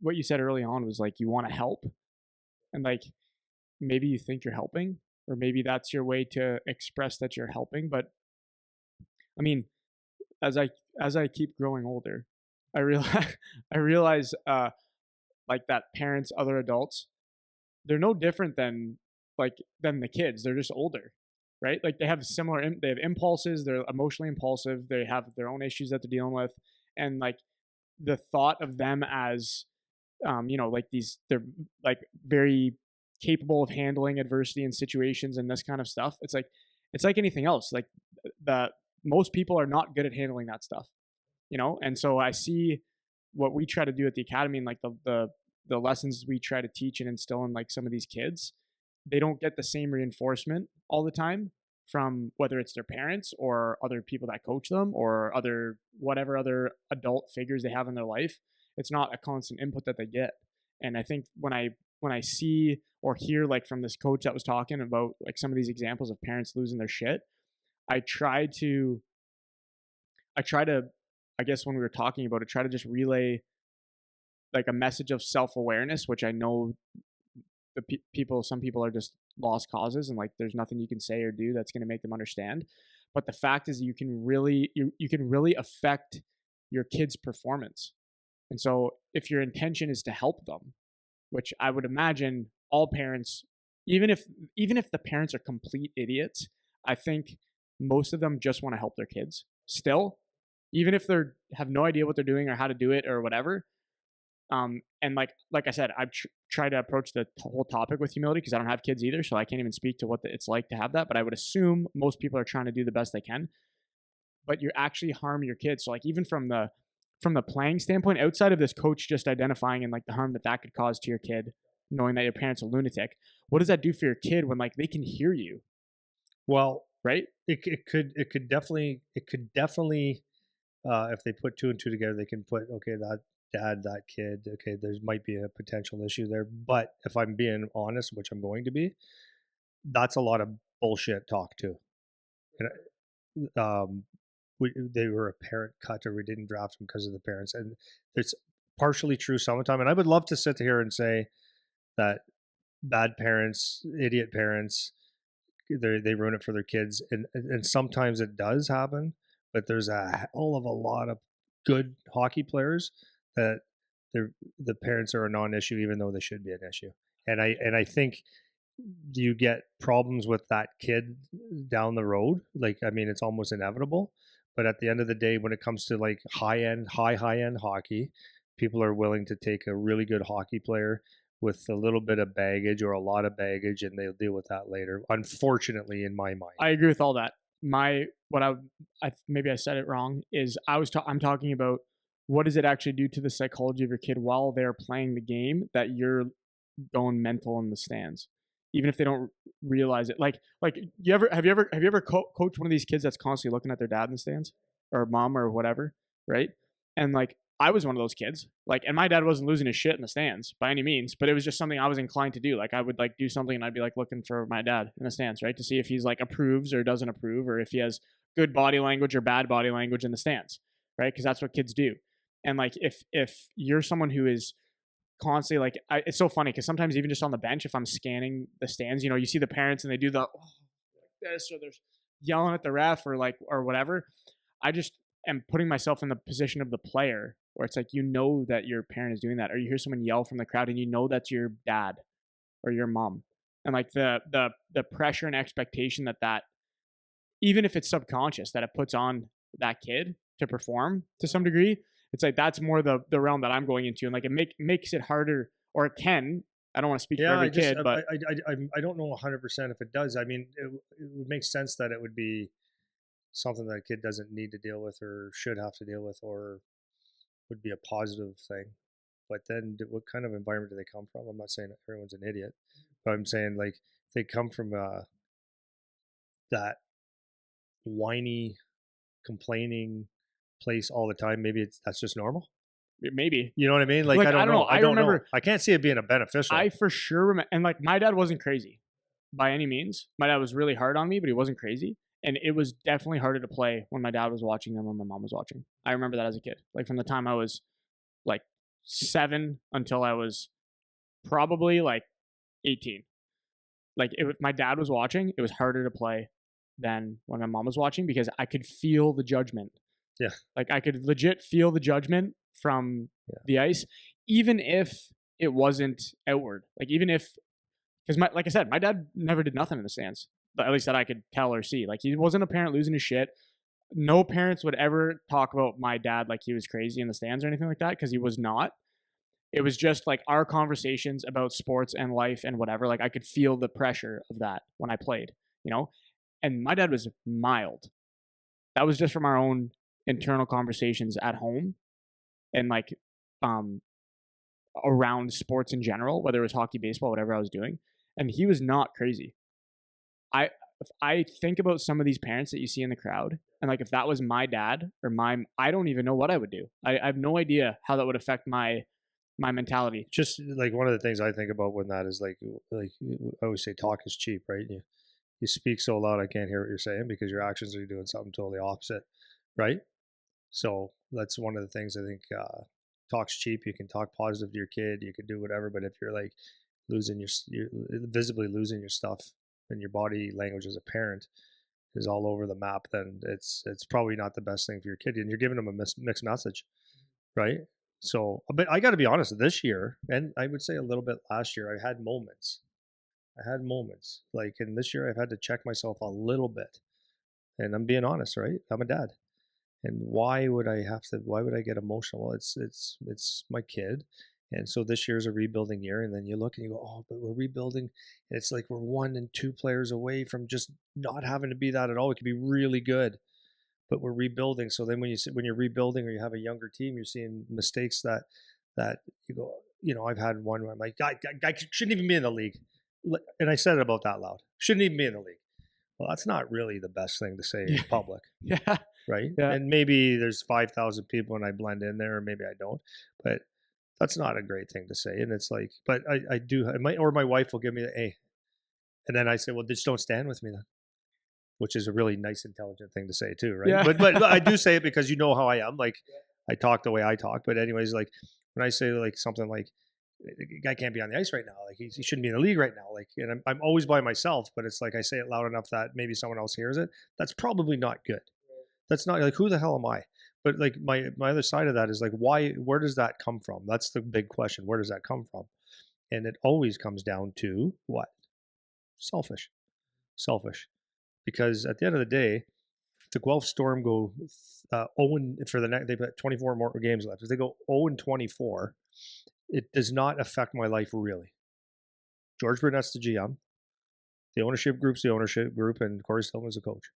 what you said early on was like, you want to help, and like, maybe you think you're helping, or maybe that's your way to express that you're helping. But I mean, as I keep growing older, I realize I realize like that parents, other adults, they're no different than than the kids. They're just older, right? Like they have they have impulses. They're emotionally impulsive. They have their own issues that they're dealing with, and like the thought of them as, like they're like very capable of handling adversity and situations and this kind of stuff. It's like anything else. Like the most people are not good at handling that stuff, And so I see what we try to do at the academy, and like the lessons we try to teach and instill in like some of these kids, they don't get the same reinforcement all the time from whether it's their parents or other people that coach them or whatever other adult figures they have in their life. It's not a constant input that they get. And I think when I see or hear like from this coach that was talking about like some of these examples of parents losing their shit, I try to, I guess when we were talking about it, try to just relay like a message of self-awareness, which I know some people are just lost causes, and like there's nothing you can say or do that's going to make them understand. But the fact is, you can really affect your kids' performance. And so if your intention is to help them, which I would imagine all parents, even if the parents are complete idiots, I think most of them just want to help their kids still, even if they have no idea what they're doing or how to do it or whatever. And like I said, I've tried to approach the whole topic with humility because I don't have kids either, so I can't even speak to what it's like to have that. But I would assume most people are trying to do the best they can. But you actually harm your kids. So like even from the playing standpoint, outside of this coach just identifying and like the harm that could cause to your kid, knowing that your parent's a lunatic, what does that do for your kid when like they can hear you? Well, right? It could definitely if they put two and two together, they can put, okay, that dad, that kid, okay, there might be a potential issue there. But if I'm being honest, which I'm going to be, that's a lot of bullshit talk too. And they were a parent cut, or we didn't draft them because of the parents, and it's partially true some of the time. And I would love to sit here and say that bad parents, idiot parents, they ruin it for their kids, and sometimes it does happen. But there's a hell of a lot of good hockey players that the parents are a non-issue, even though they should be an issue. And I think you get problems with that kid down the road. Like, I mean, it's almost inevitable. But at the end of the day, when it comes to like high end hockey, people are willing to take a really good hockey player with a little bit of baggage or a lot of baggage, and they'll deal with that later. Unfortunately, in my mind, I agree with all that. Maybe I said it wrong. Is I'm talking about what does it actually do to the psychology of your kid while they're playing the game that you're going mental in the stands, even if they don't realize it. Like have you ever coached one of these kids that's constantly looking at their dad in the stands or mom or whatever, right? And like I was one of those kids, like, and my dad wasn't losing his shit in the stands by any means, but it was just something I was inclined to do. Like I would like do something and I'd be like looking for my dad in the stands, right? To see if he's like approves or doesn't approve, or if he has good body language or bad body language in the stands, right? Because that's what kids do. And like if you're someone who is constantly like, it's so funny because sometimes even just on the bench, if I'm scanning the stands, you see the parents and they do the this, or they're yelling at the ref or like or whatever. I just am putting myself in the position of the player, where it's like that your parent is doing that, or you hear someone yell from the crowd and that's your dad or your mom, and like the pressure and expectation that even if it's subconscious, that it puts on that kid to perform to some degree. It's like that's more the realm that I'm going into, and like it makes it harder, or it can. I don't want to speak for every kid, but I don't know 100% if it does. I mean, it would make sense that it would be something that a kid doesn't need to deal with or should have to deal with, or would be a positive thing. But then what kind of environment do they come from? I'm not saying everyone's an idiot, but I'm saying like they come from that whiny, complaining place all the time. Maybe that's just normal. Maybe, you know what I mean? Like I don't know. I don't remember. Know. I can't see it being a beneficial. I for sure remember, and like my dad wasn't crazy by any means. My dad was really hard on me, but he wasn't crazy. And it was definitely harder to play when my dad was watching than when my mom was watching. I remember that as a kid, like from the time I was like 7 until I was probably like 18. Like if my dad was watching, it was harder to play than when my mom was watching because I could feel the judgment. Yeah. Like I could legit feel the judgment from Yeah. the ice, even if it wasn't outward. Like even if, because like I said, my dad never did nothing in the stands, but at least that I could tell or see. Like he wasn't a parent losing his shit. No parents would ever talk about my dad like he was crazy in the stands or anything like that because he was not. It was just like our conversations about sports and life and whatever. Like I could feel the pressure of that when I played, you know? And my dad was mild. That was just from our own internal conversations at home and like um around sports in general, whether it was hockey, baseball, whatever I was doing. And he was not crazy. I if I think about some of these parents that you see in the crowd, and like if that was my dad or I don't even know what I would do. I have no idea how that would affect my mentality. Just like one of the things I think about when that is like I always say, talk is cheap, right? You speak so loud I can't hear what you're saying because your actions are doing something totally opposite, right? So that's one of the things I think. Talk's cheap. You can talk positive to your kid. You can do whatever, but if you're like you're visibly losing your stuff, and your body language as a parent is all over the map, then it's probably not the best thing for your kid, and you're giving them a mixed message, right? So, but I got to be honest. This year, and I would say a little bit last year, I had moments. I had moments like, and this year I've had to check myself a little bit, and I'm being honest, right? I'm a dad, and why would I have to? Why would I get emotional? Well, it's my kid, and so this year is a rebuilding year. And then you look and you go, oh, but we're rebuilding. And it's like we're 1 and 2 players away from just not having to be that at all. We could be really good, but we're rebuilding. So then when you're rebuilding or you have a younger team, you're seeing mistakes that you go, I've had one where I'm like, guy shouldn't even be in the league, and I said it about that loud. Shouldn't even be in the league. Well, that's not really the best thing to say in Yeah. public, Yeah. right? Yeah. And maybe there's 5,000 people and I blend in there, or maybe I don't. But that's not a great thing to say. And it's like, but I do, my wife will give me the A. And then I say, well, just don't stand with me then, which is a really nice, intelligent thing to say too, right? Yeah. But I do say it because you know how I am. Like I talk the way I talk. But anyways, like when I say like something like, the guy can't be on the ice right now. Like he shouldn't be in the league right now. Like, and I'm always by myself, but it's like I say it loud enough that maybe someone else hears it. That's probably not good. That's not like, who the hell am I? But like my other side of that is like, where does that come from? That's the big question. Where does that come from? And it always comes down to what? Selfish. Selfish. Because at the end of the day, if the Guelph Storm go 0 for the next, they've got 24 more games left. If they go 0-24, it does not affect my life really. George Burnett's the GM. The ownership group's the ownership group, and Corey Stillman's the coach.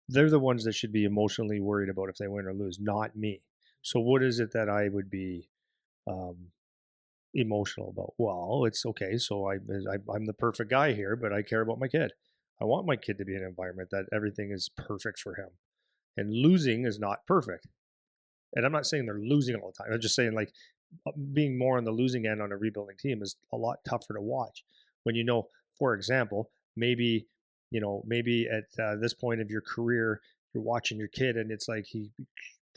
They're the ones that should be emotionally worried about if they win or lose, not me. So what is it that I would be um, emotional about? Well, it's okay. So I'm the perfect guy here, but I care about my kid. I want my kid to be in an environment that everything is perfect for him. And losing is not perfect. And I'm not saying they're losing all the time. I'm just saying like being more on the losing end on a rebuilding team is a lot tougher to watch when for example, maybe at this point of your career, you're watching your kid and it's like he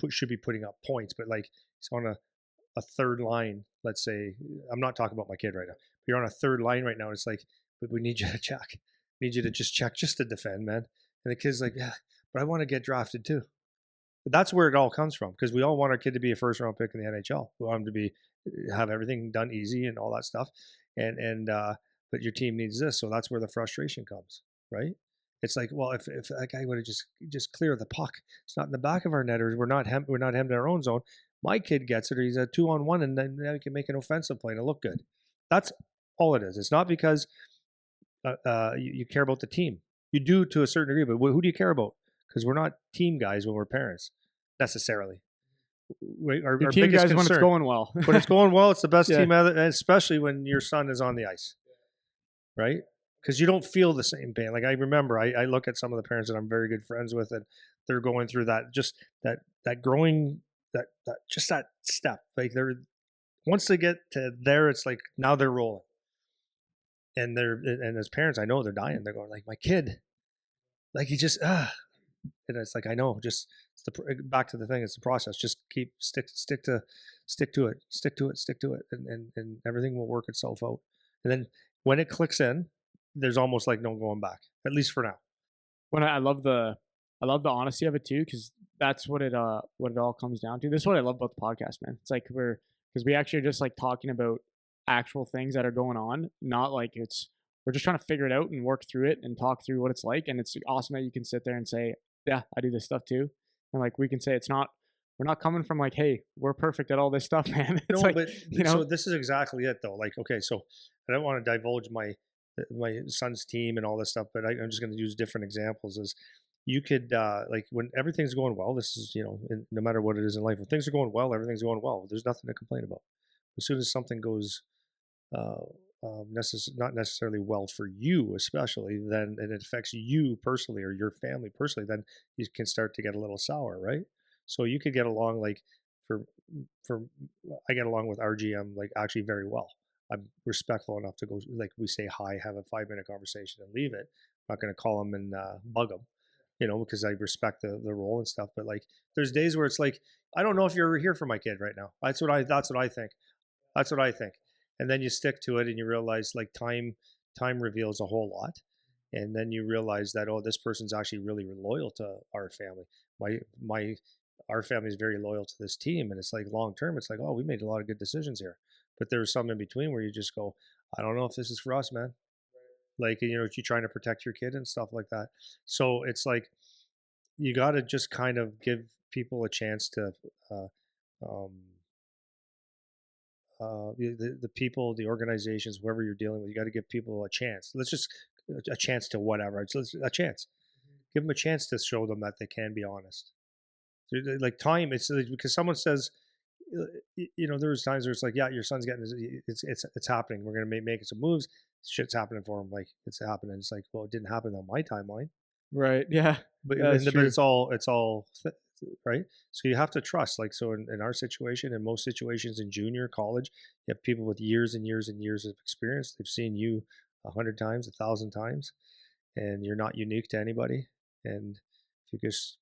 should be putting up points, but like he's on a third line. Let's say, I'm not talking about my kid right now. But you're on a third line right now. It's like, but we need you to check. We need you to just check, just to defend, man. And the kid's like, yeah, but I want to get drafted too. But that's where it all comes from, because we all want our kid to be a first round pick in the NHL. We want him to have everything done easy and all that stuff. And but your team needs this, so that's where the frustration comes, right? It's like, well, if that guy would have just clear the puck, it's not in the back of our net, or we're not hemmed in our own zone. My kid gets it, or he's a 2-on-1, and then he can make an offensive play and look good. That's all it is. It's not because you care about the team. You do to a certain degree, but who do you care about? Because we're not team guys when we're parents necessarily. Your Our team biggest guys when it's concern, going well. when it's going well, it's the best Yeah. team ever, and especially when your son is on the ice, right? Because you don't feel the same pain. Like I remember, I look at some of the parents that I'm very good friends with, and they're going through that growing just that step. Like once they get to there, it's like now they're rolling, and as parents, I know they're dying. They're going like, my kid, like he just And it's like, I know, just it's back to the thing. It's the process. Just keep stick to it, stick to it, and everything will work itself out. And then when it clicks in, there's almost like no going back. At least for now. When I love the honesty of it too, because that's what it all comes down to. This is what I love about the podcast, man. It's like because we actually are just like talking about actual things that are going on, not like it's we're just trying to figure it out and work through it and talk through what it's like. And it's awesome that you can sit there and say, yeah, I do this stuff too. And like we can say it's not we're not coming from like, hey, we're perfect at all this stuff, man. It's No, like, but you know, so this is exactly it though. Like, okay, so I don't want to divulge my son's team and all this stuff, but I'm just going to use different examples. As you could like when everything's going well, this is no matter what it is in life, when things are going well, everything's going well. There's nothing to complain about. As soon as something goes uh, not necessarily well for you, especially then, and it affects you personally or your family personally, then you can start to get a little sour, right? So you could get along like for for I get along with RGM like actually very well. I'm respectful enough to go like we say hi, have a 5 minute conversation, and leave it. I'm not going to call them and bug them, because I respect the role and stuff. But like, there's days where it's like, I don't know if you're here for my kid right now. That's what I think. That's what I think. And then you stick to it and you realize like time reveals a whole lot. And then you realize that, oh, this person's actually really loyal to our family. My our family is very loyal to this team. And it's like long term, it's like, oh, we made a lot of good decisions here. But there's some in between where you just go, I don't know if this is for us, man. Like, you're trying to protect your kid and stuff like that. So it's like you got to just kind of give people a chance to uh, um, the people, the organizations, whoever you're dealing with, you got to give people a chance. Let's just a chance to whatever. A chance. Give them a chance to show them that they can be honest. Like time, it's like, because someone says, there's times where it's like, yeah, your son's getting, it's happening. We're gonna make some moves. Shit's happening for him. Like it's happening. It's like, well, it didn't happen on my timeline. right. Yeah. But Yeah, that's but true. it's all right. So you have to trust. Like so, in our situation, in most situations in junior college, you have people with years and years and years of experience. They've seen you 100 times, 1,000 times, and you're not unique to anybody. And if you just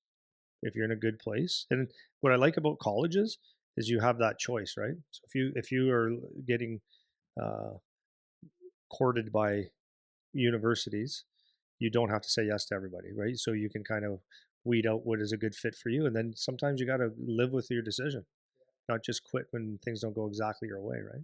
if you're in a good place, and what I like about colleges is you have that choice, right? So if you are getting uh, courted by universities, you don't have to say yes to everybody, right? So you can kind of weed out what is a good fit for you. And then sometimes you got to live with your decision, not just quit when things don't go exactly your way, right?